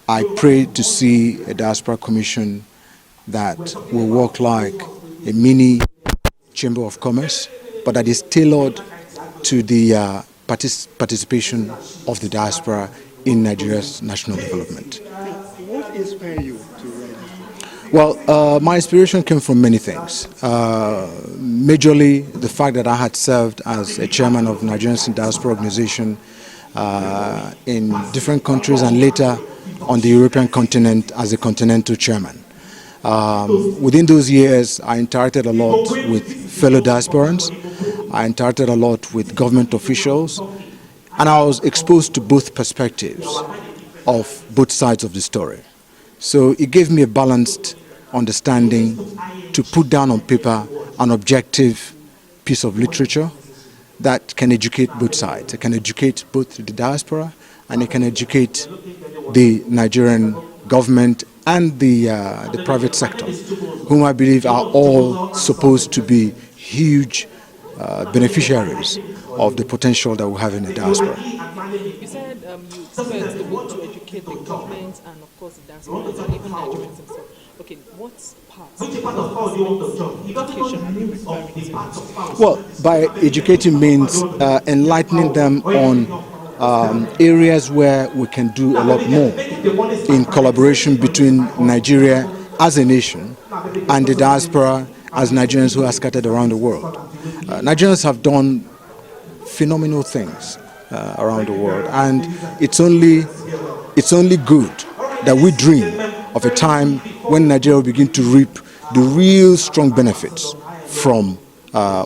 I pray to see a Diaspora Commission that will work like a mini Chamber of Commerce, but that is tailored to the participation of the diaspora in Nigeria's national development. What inspired you to write this book? Well, my inspiration came from many things. Majorly, the fact that I had served as a chairman of Nigerians in Diaspora organization in different countries, and later on the European continent as a continental chairman. Within those years, I interacted a lot with fellow diasporans. I interacted a lot with government officials, and I was exposed to both perspectives of both sides of the story. So it gave me a balanced understanding to put down on paper an objective piece of literature that can educate both sides. It can educate both the diaspora, and it can educate the Nigerian government and the private sector, whom I believe are all supposed to be huge beneficiaries of the potential that we have in the diaspora. You said you expect the book to educate the government and, of course, the diasporans and even Nigerians themselves. Okay, what parts of education are you referring to? Well, by educating means enlightening them on areas where we can do a lot more in collaboration between Nigeria as a nation and the diaspora as Nigerians who are scattered around the world. Nigerians have done phenomenal things around the world, and it's only good that we dream of a time when Nigeria will begin to reap the real strong benefits from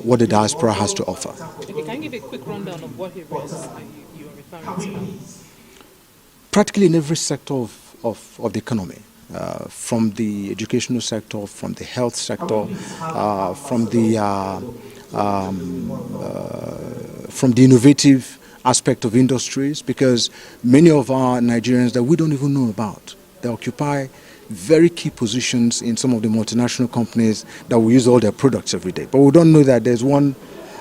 what the diaspora has to offer. Okay, can you give a quick rundown of what areas you are referring to? Practically in every sector of the economy, from the educational sector, from the health sector, from the innovative aspect of industries, because many of our Nigerians that we don't even know about, they occupy very key positions in some of the multinational companies that we use all their products every day. But we don't know that there's one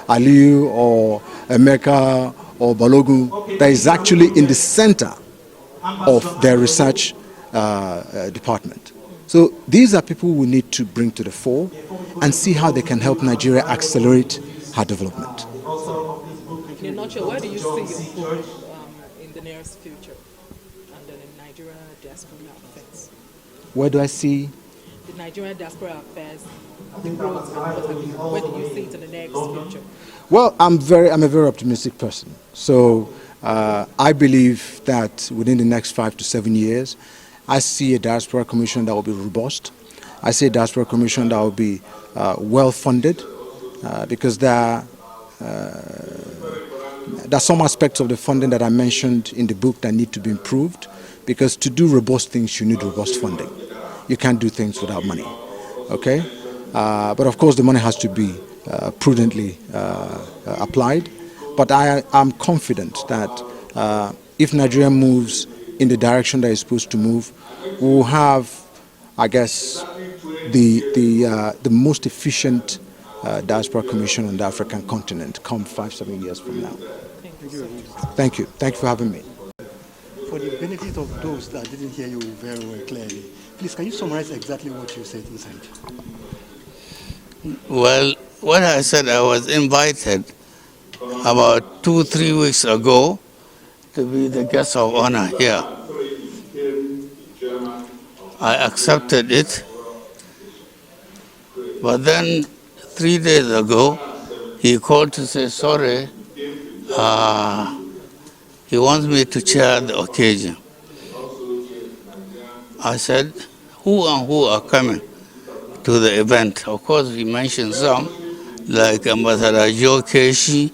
Aliyu or Emeka or Balogun that is actually in the center of their research department. So these are people we need to bring to the fore and see how they can help Nigeria accelerate her development. In a nutshell, where do you see your book in the nearest future under the Nigeria Diaspora Affairs? Where do I see the Nigeria Diaspora Affairs, the growth, and what have you? Where do you see it in the next future? Well, I'm a very optimistic person. So I believe that within the next 5 to 7 years, I see a Diaspora Commission that will be robust. I see a Diaspora Commission that will be well funded, because there are some aspects of the funding that I mentioned in the book that need to be improved, because to do robust things, you need robust funding. You can't do things without money, okay? But of course, the money has to be prudently applied. But I am confident that if Nigeria moves in the direction that it's supposed to move, we will have, I guess, the most efficient Diaspora Commission on the African continent come 5-7 years from now. Thank you. Thank you for having me. For the benefit of those that didn't hear you very well clearly, please, can you summarize exactly what you said inside? Well, what I said, I was invited about 2-3 weeks ago to be the guest of honor here. I accepted it, but then 3 days ago, he called to say, sorry, he wants me to chair the occasion. I said, who are coming to the event? Of course, he mentioned some, like Ambassador Joe Keshi,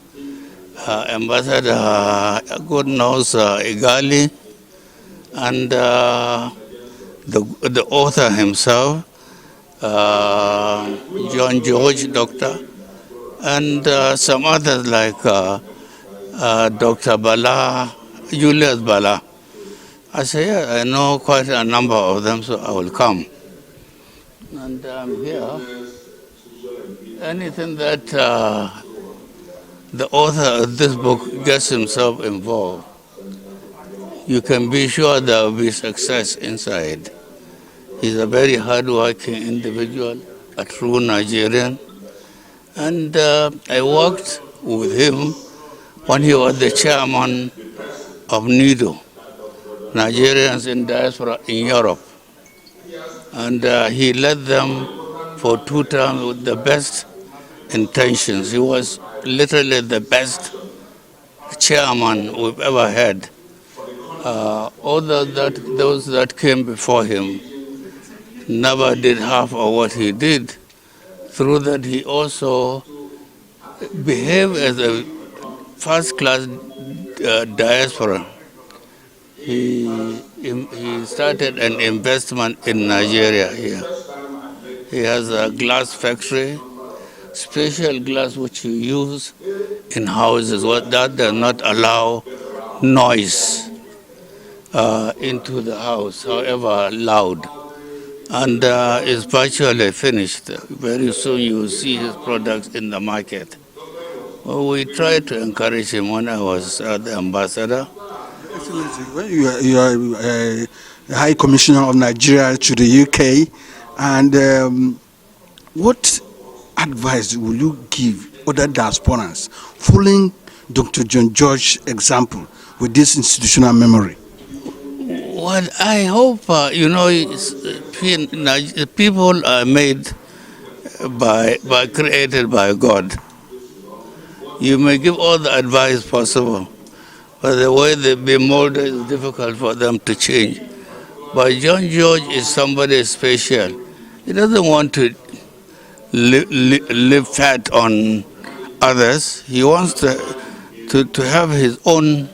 Ambassador Igali, and the author himself, John George, doctor, and some others like Dr. Bala, Julius Bala. I said, yeah, I know quite a number of them, so I will come. And I'm here. Anything that the author of this book gets himself involved, you can be sure there will be success inside. He's a very hard-working individual, a true Nigerian. And I worked with him when he was the chairman of NIDO, Nigerians in Diaspora in Europe. And he led them for 2 terms with the best intentions. He was literally the best chairman we've ever had. Those that came before him never did half of what he did. Through that, he also behaved as a first-class diaspora. He started an investment in Nigeria here. He has a glass factory, special glass which you use in houses. That does not allow noise into the house, however loud. And it's virtually finished. Very soon you will see his products in the market. Well, we tried to encourage him when I was the ambassador. Excellency, when you are a High Commissioner of Nigeria to the UK, and what advice will you give other diasporans following Dr. John George's example with this institutional memory? Well, I hope, people are made created by God. You may give all the advice possible, but the way they be molded is difficult for them to change. But John George is somebody special. He doesn't want to live fat on others. He wants to have his own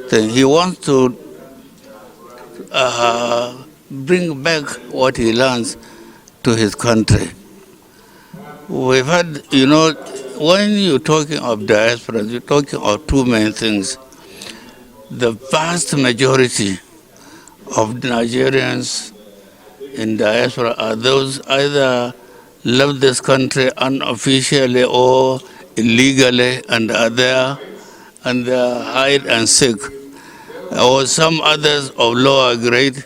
thing. He wants to bring back what he learns to his country. We've had, when you're talking of diaspora, you're talking of 2 main things. The vast majority of Nigerians in diaspora are those either left this country unofficially or illegally and are there and they are hide and seek, or some others of lower grade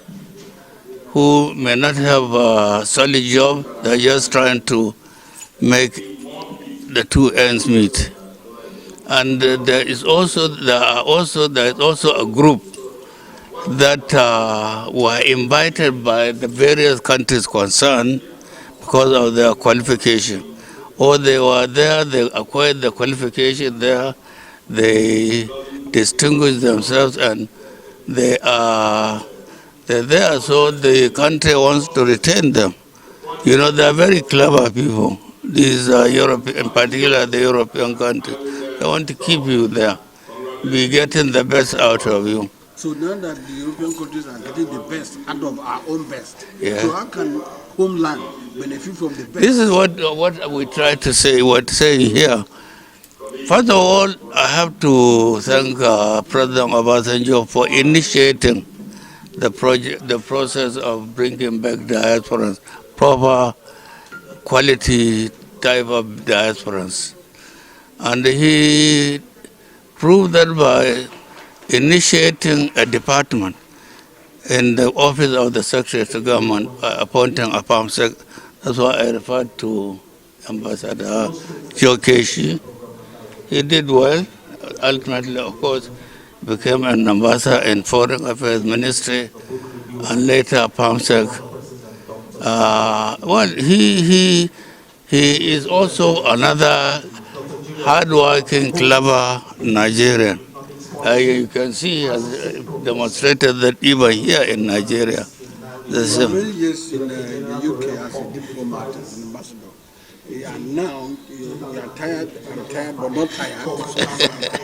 who may not have a solid job. They're just trying to make the 2 ends meet. And there is also a group that were invited by the various countries concerned because of their qualification. Or they were there, they acquired the qualification there, they distinguished themselves, and they're there, so the country wants to retain them. They are very clever people. These European, in particular the European countries, they want to keep you there, be getting the best out of you. So now that the European countries are getting the best out of our own best, Yeah. so how can homeland benefit from the best? This is what we try to say, here. First of all, I have to thank President Obasanjo for initiating the process of bringing back diasporans, proper quality type of diasporans. And he proved that by initiating a department in the office of the Secretary to Government, appointing a PAMSEC. That's why I referred to Ambassador Joe Keshi. He did well. Ultimately, of course, became an ambassador in Foreign Affairs Ministry and later PAMSEC. He is also another hard-working, clever Nigerian. You can see he has demonstrated that even here in Nigeria. For many years in the UK as a diplomat, as an ambassador. And now you are tired, I'm tired, but not tired.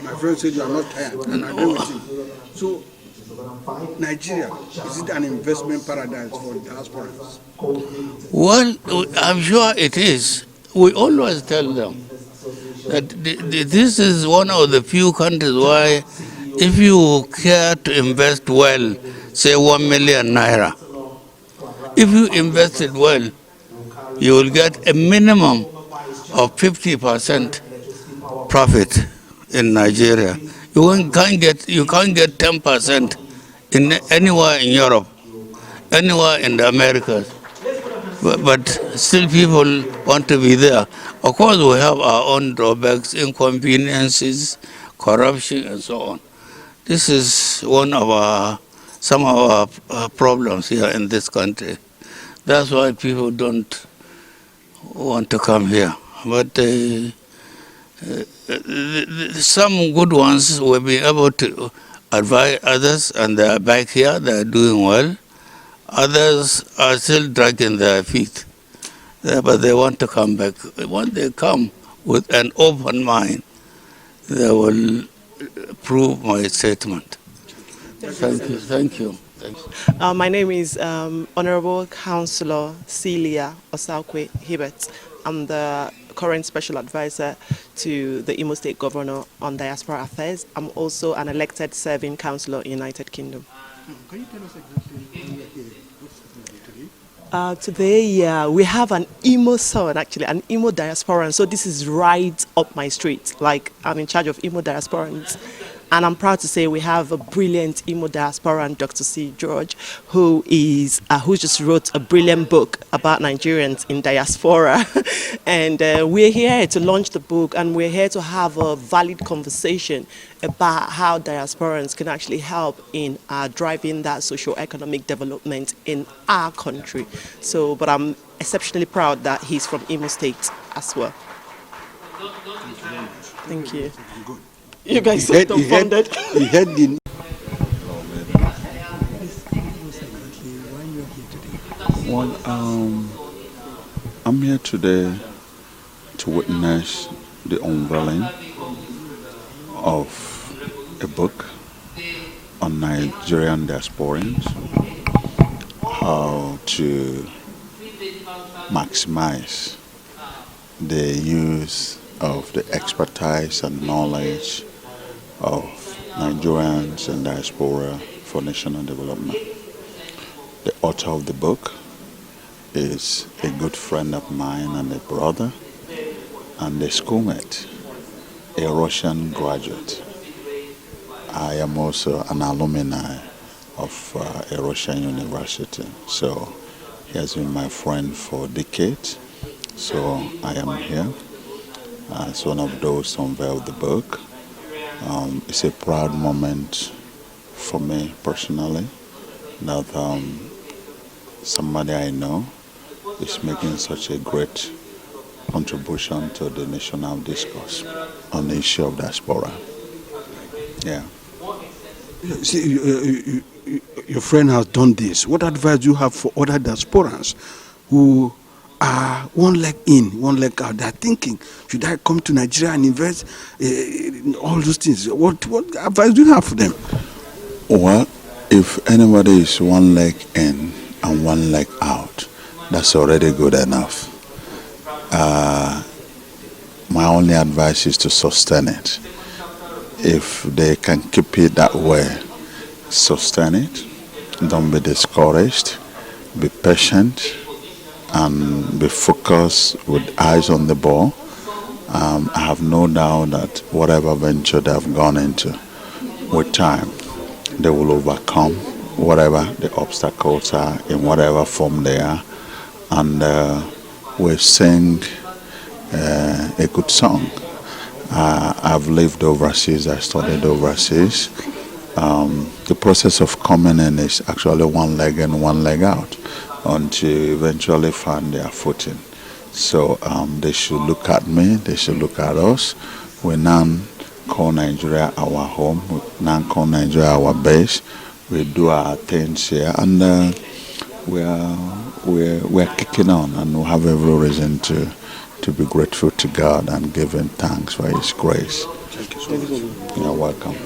My friend said you are not tired, and I agree with him. So, Nigeria, is it an investment paradise for diasporans? Well, I'm sure it is. We always tell them that this is one of the few countries where if you care to invest well, say 1 million naira, if you invest it well, you will get a minimum of 50% profit in Nigeria. You can't get 10% in anywhere in Europe, anywhere in the Americas. But still people want to be there. Of course, we have our own drawbacks, inconveniences, corruption, and so on. This is some of our problems here in this country. That's why people don't want to come here. But some good ones will be able to advise others, and they are back here, they are doing well. Others are still dragging their feet, but they want to come back. When they come with an open mind, they will prove my statement. Thank you. Thank you. My name is Honorable Councillor Celia Osakwe Hibbert. I'm the current special advisor to the Imo State Governor on Diaspora Affairs. I'm also an elected serving councillor in United Kingdom. Can you tell us exactly when you're here? What's happening today? Today, we have an Imo son, actually, an Imo diasporan. So this is right up my street. Like, I'm in charge of Imo diasporans. And I'm proud to say we have a brilliant Imo diasporan, Dr. C. George, who just wrote a brilliant book about Nigerians in diaspora. And we're here to launch the book, and we're here to have a valid conversation about how diasporans can actually help in driving that socio-economic development in our country. So, but I'm exceptionally proud that he's from Imo State as well. Thank you. Good. You guys are dumbfounded. He had the Well, I'm here today to witness the unveiling of a book on Nigerian diasporans, how to maximize the use of the expertise and knowledge of Nigerians and diaspora for national development. The author of the book is a good friend of mine and a brother and a schoolmate, a Russian graduate. I am also an alumni of a Russian university, so he has been my friend for decades. So I am here as one of those to unveil the book. It's a proud moment for me personally that somebody I know is making such a great contribution to the national discourse on the issue of diaspora. Yeah. See, your friend has done this. What advice do you have for other diasporans who are one leg in, one leg out? They're thinking, should I come to Nigeria and invest in all those things? What advice do you have for them? Well, if anybody is one leg in and one leg out, that's already good enough. My only advice is to sustain it. If they can keep it that way, sustain it. Don't be discouraged. Be patient and be focused with eyes on the ball. I have no doubt that whatever venture they have gone into, with time, they will overcome whatever the obstacles are in whatever form they are. And we sing a good song. I've lived overseas, I studied overseas. The process of coming in is actually one leg in, one leg out until you eventually find their footing. So they should look at me, they should look at us. We now call Nigeria our home, we now call Nigeria our base. We do our things here, and we're kicking on, and we have every reason to be grateful to God and give Him thanks for His grace. Thank you so much. You're welcome.